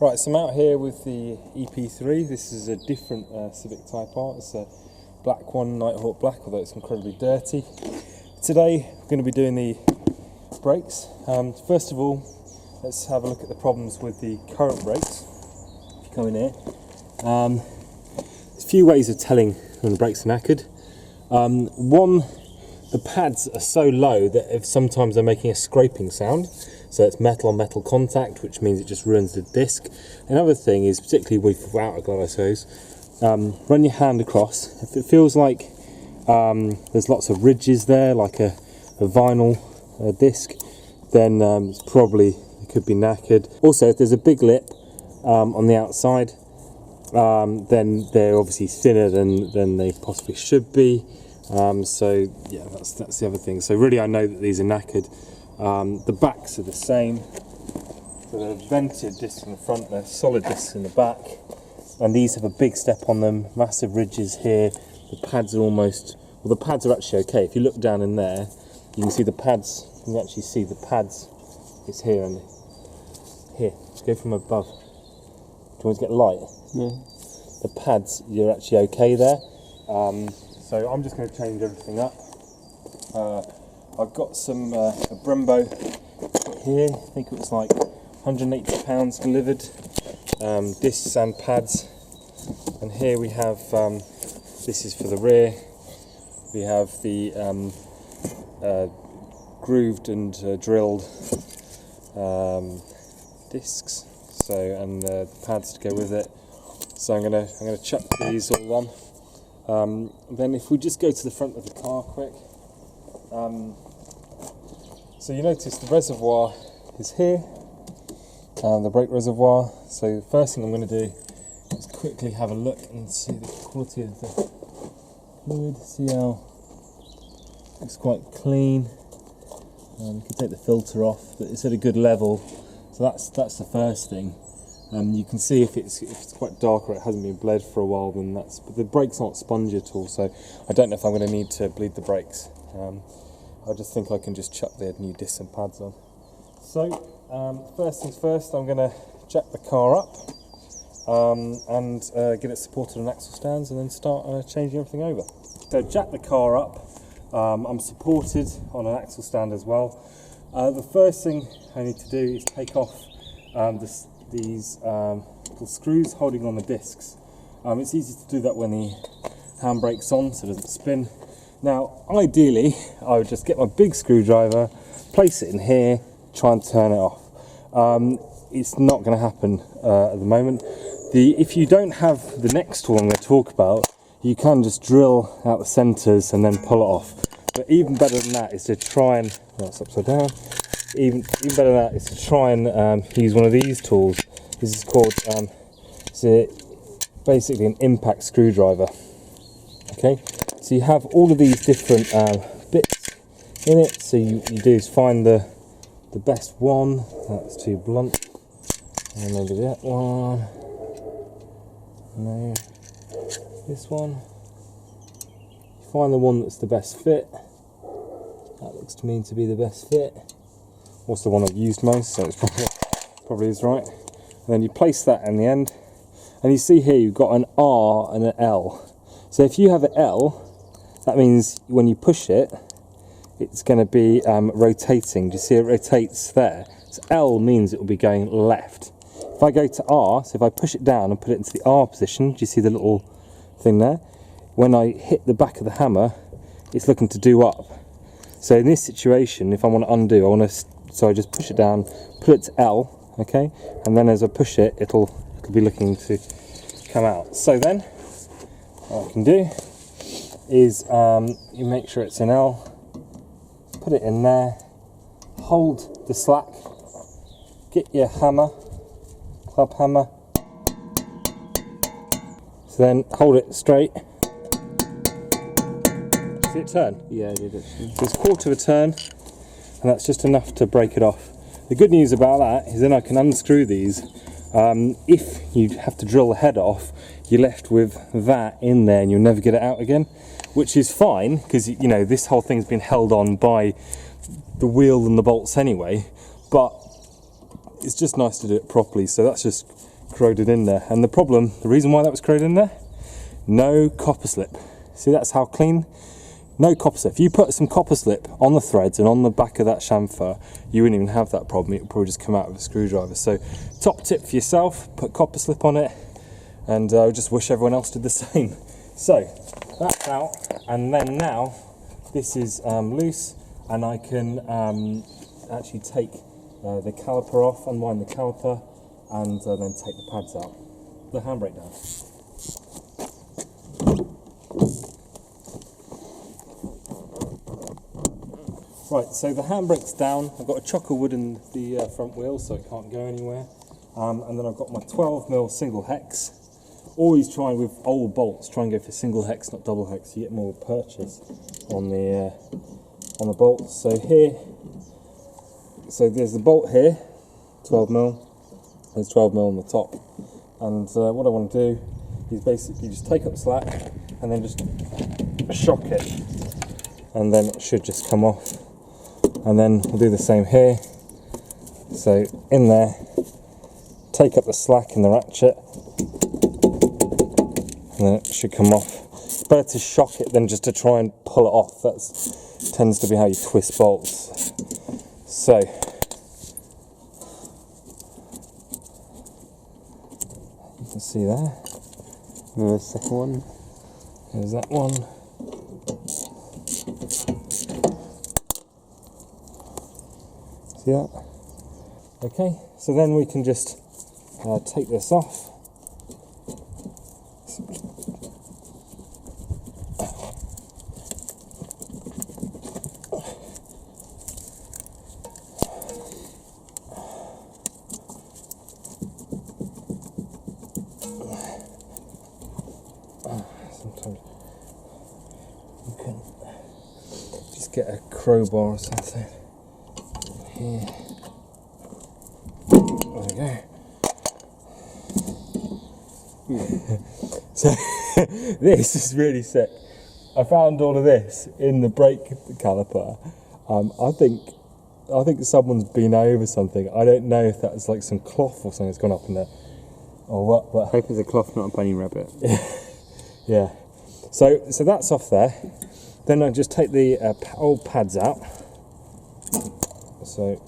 Right, so I'm out here with the EP3. This is a different Civic Type R. It's a black one, Nighthawk Black, although it's incredibly dirty. Today we're going to be doing the brakes. First of all, let's have a look at the problems with the current brakes. If you come in here, there's a few ways of telling when the brakes are knackered. One, the pads are so low that if sometimes they're making a scraping sound. So it's metal on metal contact, which means it just ruins the disc. Another thing is, particularly without a glove, I suppose, run your hand across. If it feels like there's lots of ridges there, like a vinyl disc, then it could be knackered. Also, if there's a big lip on the outside, then they're obviously thinner than they possibly should be. So yeah, that's the other thing. So really, I know that these are knackered. The backs are the same. So they're vented discs in the front, they're solid discs in the back, and these have a big step on them, massive ridges here. The pads are the pads are actually okay. If you look down in there, you can see the pads. You can actually see the pads. It's here and here. Let's go from above. Do you want to get light? No. The pads, you're actually okay there. So I'm just going to change everything up. I've got some a Brembo here. I think it was like £180 delivered. Discs and pads. And here we have, this is for the rear. We have the grooved and drilled discs. So and the pads to go with it. So I'm gonna chuck these all on. Then if we just go to the front of the car quick. So you notice the reservoir is here, the brake reservoir. So the first thing I'm going to do is quickly have a look and see the quality of the fluid. See how it's quite clean. You can take the filter off, but it's at a good level. So that's the first thing. You can see if it's quite dark or it hasn't been bled for a while, then but the brake's not spongy at all. So I don't know if I'm going to need to bleed the brakes. I just think I can just chuck the new discs and pads on. So, first things first, I'm going to jack the car up and get it supported on axle stands and then start changing everything over. So, jack the car up. I'm supported on an axle stand as well. The first thing I need to do is take off these little screws holding on the discs. It's easy to do that when the handbrake's on so it doesn't spin. Now, ideally, I would just get my big screwdriver, place it in here, try and turn it off. It's not going to happen at the moment. If you don't have the next one I'm going to talk about, you can just drill out the centres and then pull it off. But even better than that is to try and, it's upside down, even better than that is to try and use one of these tools. This is called, basically an impact screwdriver. Okay. So you have all of these different bits in it, so you do is find the best one. That's too blunt. And maybe that one. No. This one. Find the one that's the best fit. That looks to me to be the best fit. Also the one I've used most, so it's probably is right. And then you place that in the end. And you see here you've got an R and an L. So if you have an L, that means when you push it, it's going to be rotating. Do you see it rotates there? So L means it will be going left. If I go to R, so if I push it down and put it into the R position, do you see the little thing there? When I hit the back of the hammer, it's looking to do up. So in this situation, if I want to undo, so I just push it down, put it to L, okay? And then as I push it, it'll be looking to come out. So then, what I can do is you make sure it's in L, put it in there, hold the slack, get your hammer, club hammer, so then hold it straight. See it turn? Yeah, I did actually. So it's a quarter of a turn, and that's just enough to break it off. The good news about that is then I can unscrew these. If you have to drill the head off, you're left with that in there and you'll never get it out again, which is fine because you know this whole thing's been held on by the wheel and the bolts anyway, but it's just nice to do it properly. So that's just corroded in there. And the reason why that was corroded in there, no copper slip. See, that's how clean. No copper slip. If you put some copper slip on the threads and on the back of that chamfer, you wouldn't even have that problem. It would probably just come out with a screwdriver. So top tip for yourself, put copper slip on it, and I just wish everyone else did the same. So that's out, and then now this is loose, and I can actually take the caliper off, unwind the caliper, and then take the pads out. The handbrake down. Right, so the handbrake's down. I've got a chock of wood in the front wheel, so it can't go anywhere. And then I've got my 12mm single hex. Always try with old bolts, try and go for single hex, not double hex. You get more purchase on the bolts. So here, so there's the bolt here, 12mm. There's 12mm on the top. And what I want to do is basically just take up the slack and then just shock it, and then it should just come off. And then we'll do the same here. So in there, take up the slack in the ratchet, and then it should come off. It's better to shock it than just to try and pull it off. That tends to be how you twist bolts. So you can see there. The second one. There's that one. See that? Okay, so then we can just take this off. Sometimes you can just get a crowbar or something. Here. There we go. So this is really sick. I found all of this in the brake caliper. I think someone's been over something. I don't know if that's like some cloth or something that's gone up in there or what. But I hope it's a cloth, not a bunny rabbit. yeah. So that's off there. Then I just take the old pads out. So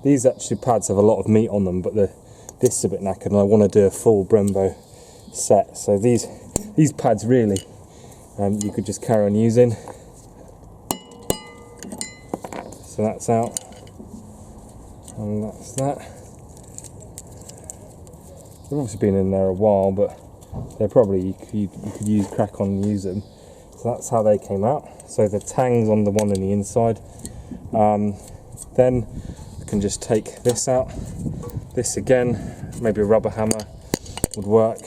these actually pads have a lot of meat on them, but this is a bit knackered, and I want to do a full Brembo set. So these pads really, you could just carry on using. So that's out, and that's that. They've obviously been in there a while, but they're probably you could use crack on and use them. So that's how they came out. So the tang's on the one on the inside. Then I can just take this out. This again, maybe a rubber hammer would work.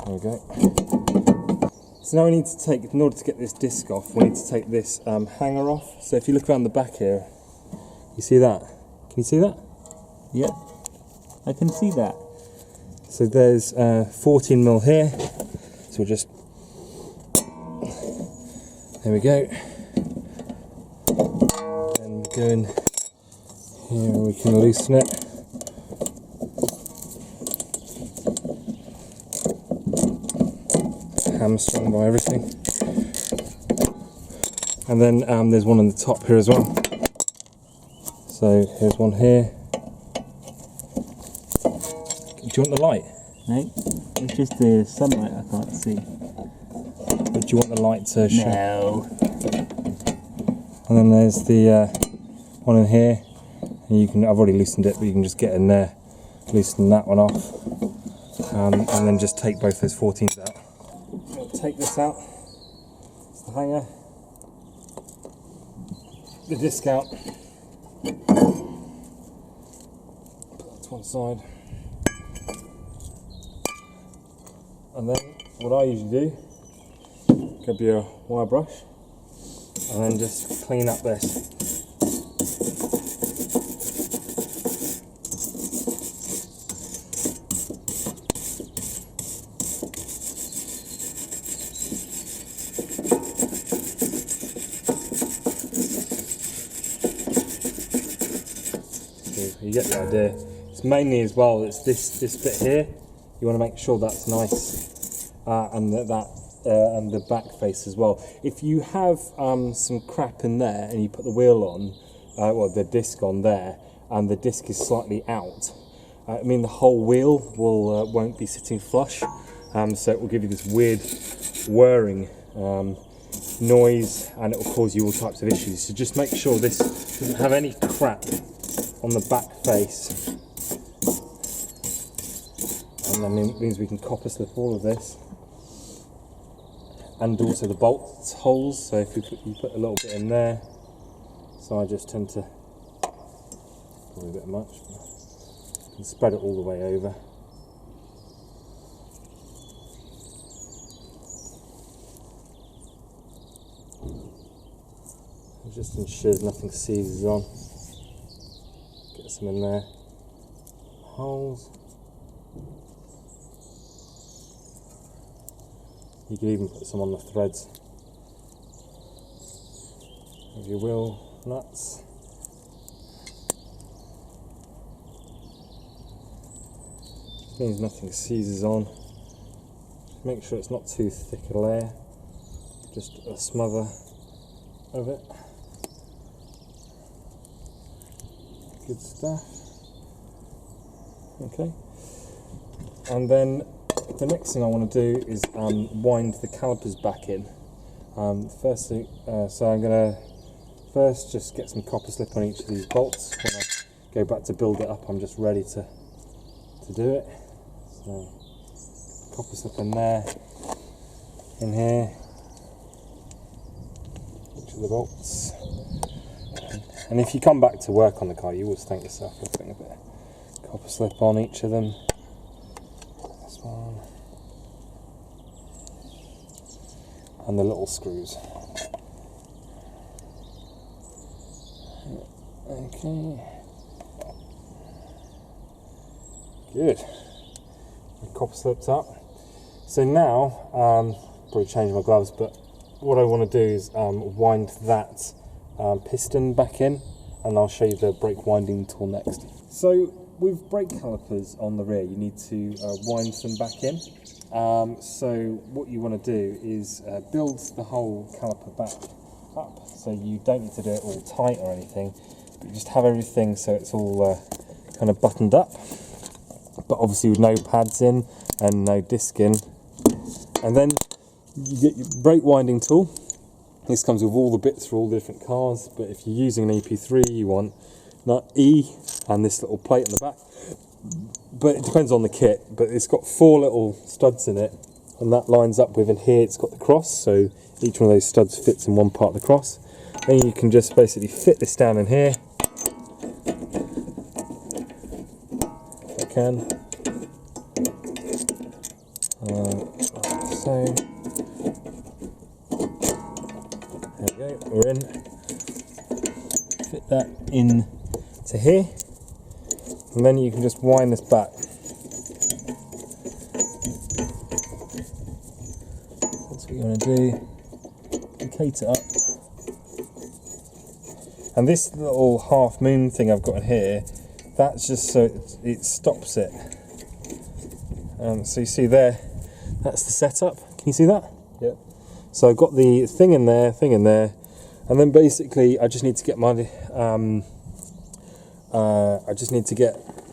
There we go. So now we need to take, in order to get this disc off, we need to take this hanger off. So if you look around the back here, you see that? Can you see that? Yeah, I can see that. So there's 14mm here. So we'll just, there we go. And go in here and we can loosen it. Hamstrung by everything. And then there's one on the top here as well. So here's one here. Do you want the light? No, it's just the sunlight I can't see. But do you want the light to show? No. And then there's the one in here. And you can, I've already loosened it, but you can just get in there, loosen that one off, and then just take both those 14s out. I'll take this out. It's the hanger. The disc out. Put that to one side. And then what I usually do, grab your wire brush and then just clean up this. you get the idea. It's mainly as well, it's this bit here, you want to make sure that's nice, and and the back face as well. If you have some crap in there and you put the wheel on, or the disc on there, and the disc is slightly out, I mean the whole wheel won't be sitting flush, so it will give you this weird whirring noise, and it will cause you all types of issues. So just make sure this doesn't have any crap on the back face, and then it means we can copper slip all of this, and also the bolt holes. So if you put a little bit in there, so I just tend to, probably a bit much, but you can spread it all the way over. It just ensures nothing seizes on. Get some in there. Holes. You can even put some on the threads of your wheel nuts. Just means nothing seizes on. Just make sure it's not too thick a layer. Just a smother of it. Good stuff. Okay. And then the next thing I want to do is wind the calipers back in. First thing, so I'm going to first just get some copper slip on each of these bolts. When I go back to build it up, I'm just ready to do it. So copper slip in there, in here, each of the bolts. And if you come back to work on the car, you always thank yourself for putting a bit of copper slip on each of them. This one. And the little screws. Okay. Good. The copper slipped up. So now, probably change my gloves, but what I want to do is wind that piston back in, and I'll show you the brake winding tool next. So with brake calipers on the rear, you need to wind them back in. So what you want to do is build the whole caliper back up, so you don't need to do it all tight or anything, but you just have everything so it's all kind of buttoned up, but obviously with no pads in and no disc in. And then you get your brake winding tool. This comes with all the bits for all the different cars, but if you're using an EP3, you want nut E and this little plate on the back. But it depends on the kit, but it's got 4 little studs in it, and that lines up with, in here it's got the cross, so each one of those studs fits in one part of the cross. Then you can just basically fit this down in here, if I can, like so. There we go, we're in. Fit that in to here, and then you can just wind this back. That's what you want to do. Locate it up. And this little half moon thing I've got in here, that's just so it stops it. So you see there, that's the setup. Can you see that? Yep. So I've got the thing in there, and then basically I just need to get my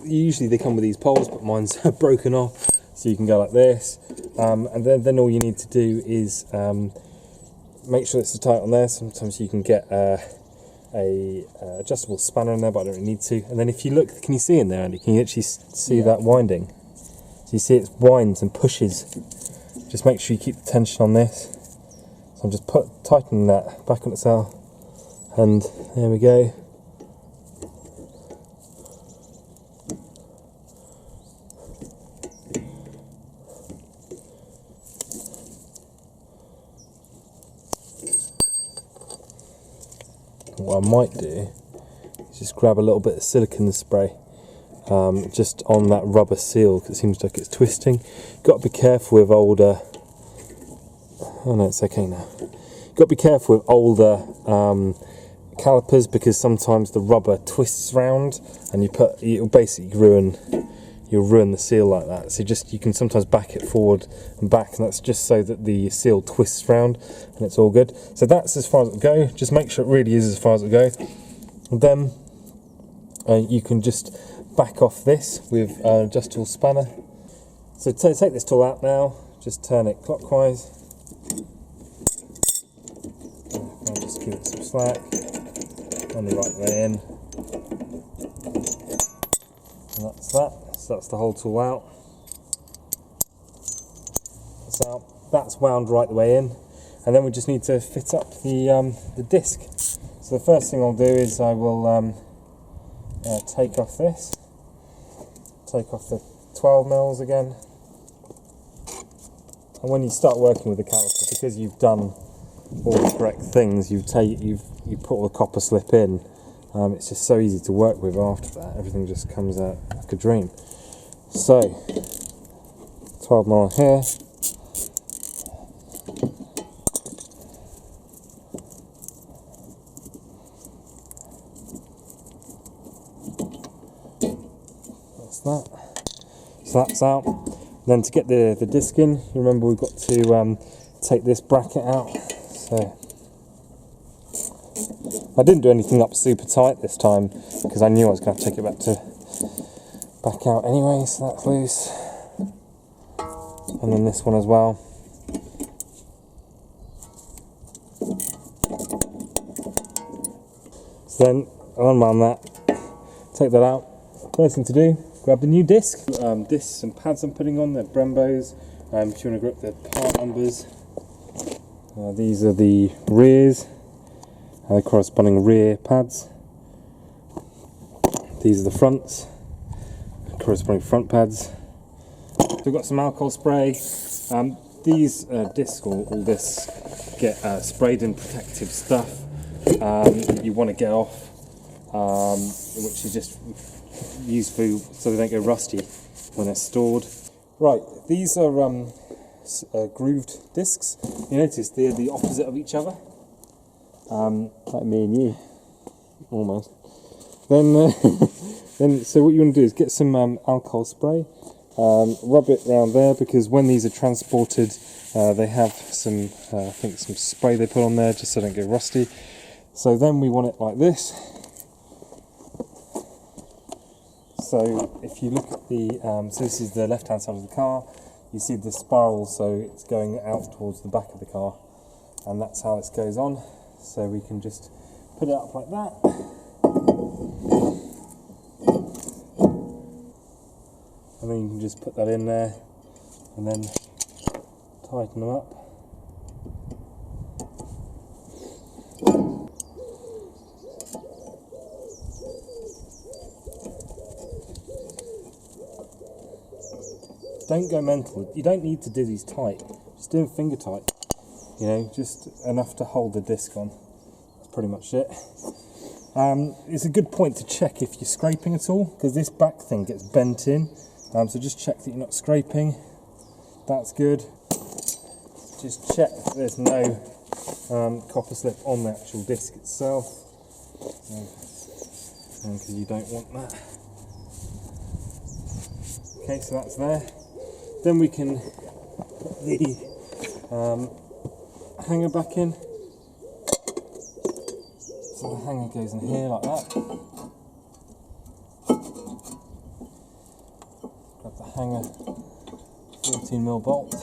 usually they come with these poles, but mine's broken off, so you can go like this, and then all you need to do is make sure it's tight on there. Sometimes you can get a adjustable spanner in there, but I don't really need to. And then if you look, can you see in there, Andy? Can you actually see that winding? So you see it winds and pushes. Just make sure you keep the tension on this. So I'm just tightening that back on itself, and there we go. What I might do is just grab a little bit of silicone spray just on that rubber seal, because it seems like it's twisting. Got to be careful with older. Oh no, it's okay now. Got to be careful with older calipers, because sometimes the rubber twists round and you'll basically ruin the seal like that. So you can sometimes back it forward and back, and that's just so that the seal twists round and it's all good. So that's as far as it'll go. Just make sure it really is as far as it'll go. And then you can just back off this with an adjustable spanner. So take this tool out now, just turn it clockwise. I'll just give it some slack on the right way in. And that's that. So that's the whole tool out. That's out. That's wound right the way in. And then we just need to fit up the disc. So the first thing I'll do is I will take off this. Take off the 12 mils again. And when you start working with the caliper, because you've done all the correct things, you put all the copper slip in, it's just so easy to work with after that. Everything just comes out like a dream. So 12 mil here. That's that. So that's out. Then to get the disc in, you remember we've got to take this bracket out. So I didn't do anything up super tight this time because I knew I was going to have to take it back out anyway. So that's loose, and then this one as well. So then I'll unwound that, take that out. First thing to do, grab the new disc. Discs and pads I'm putting on, they're Brembos. If you want to grab the part numbers, these are the rears, the corresponding rear pads. These are the fronts, corresponding front pads. So we've got some alcohol spray. These discs, or all this, get sprayed in protective stuff that you want to get off, which is just useful so they don't go rusty when they're stored. Right, these are grooved discs. You notice they're the opposite of each other. Like me and you. Almost. Then so what you want to do is get some alcohol spray, rub it around there, because when these are transported, they have some, I think some spray they put on there just so they don't get rusty. So then we want it like this. So if you look at the, so this is the left-hand side of the car, you see the spiral, so it's going out towards the back of the car, and that's how this goes on. So we can just put it up like that. And then you can just put that in there, and then tighten them up. Don't go mental. You don't need to do these tight. Just do them finger tight. You know, just enough to hold the disc on. That's pretty much it. It's a good point to check if you're scraping at all, because this back thing gets bent in. So just check that you're not scraping. That's good. Just check that there's no copper slip on the actual disc itself, because you don't want that. Okay, so that's there. Then we can put the hanger back in. So the hanger goes in here like that. Grab the hanger, 14mm bolt.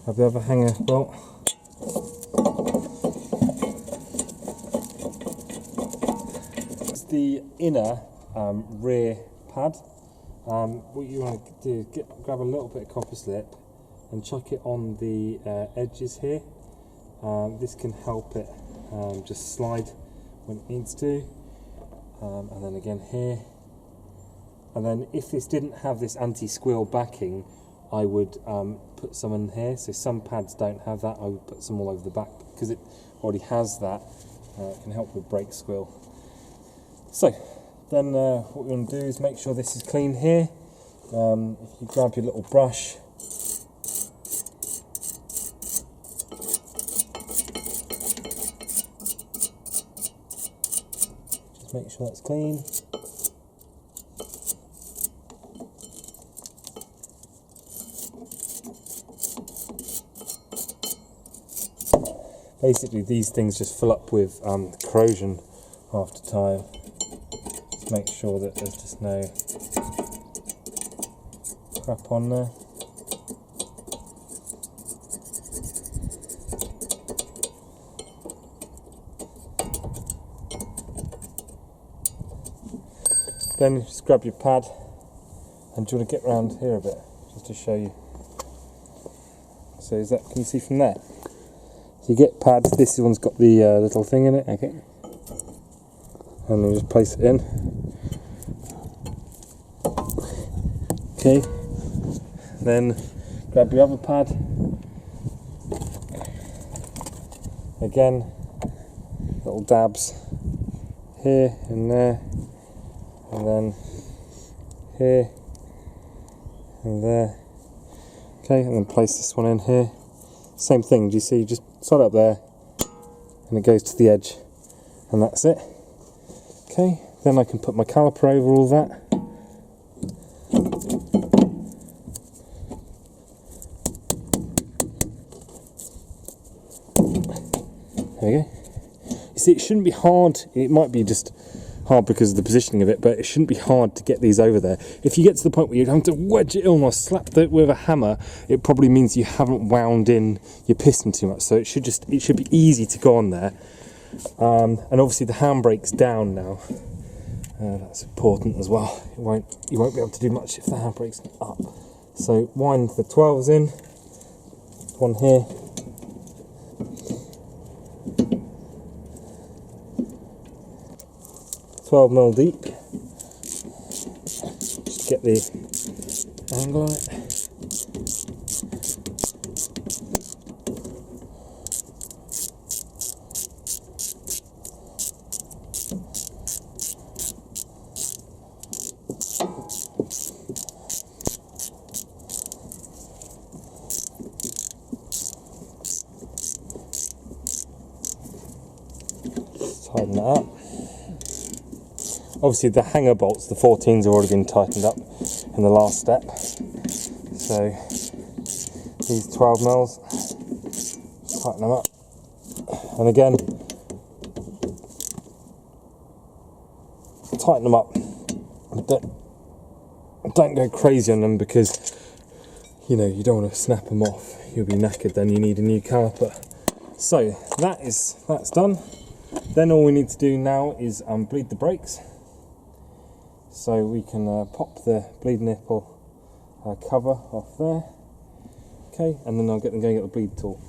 Grab the other hanger bolt. It's the inner rear pad. What you want to do is grab a little bit of copper slip and chuck it on the edges here. This can help it just slide when it needs to, and then again here. And then if this didn't have this anti-squeal backing, I would put some in here. So some pads don't have that. I would put some all over the back because it already has that. It can help with brake squeal. So then what we want to do is make sure this is clean here. If you grab your little brush, Make sure that's clean. Basically these things just fill up with corrosion after time. Just make sure that there's just no crap on there. Then just grab your pad, and do you want to get round here a bit just to show you? So is that, can you see from there? So you get pads, this one's got the little thing in it, okay, and you just place it in. Okay, then grab your other pad, again, little dabs here and there, and then here and there. Okay, and then place this one in here. Same thing, do you see, just slide it up there and it goes to the edge, and that's it. Okay, then I can put my caliper over all that. There we go. You see, it shouldn't be hard, it might be just hard because of the positioning of it, but it shouldn't be hard to get these over there. If you get to the point where you're having to wedge it in or slap it with a hammer, it probably means you haven't wound in your piston too much. So it should be easy to go on there. And obviously the handbrake's down now. That's important as well. You won't be able to do much if the handbrake's up. So wind the 12s in. One here. $12mm deep. Just get the angle on it. Tighten that up. Obviously the hanger bolts, the 14s, have already been tightened up in the last step. So these 12mm, tighten them up. And again, tighten them up. Don't go crazy on them because, you know, you don't want to snap them off. You'll be knackered then, you need a new caliper. So that's done. Then all we need to do now is bleed the brakes. So we can pop the bleed nipple cover off there. Okay, and then I'll get them going at the bleed tool.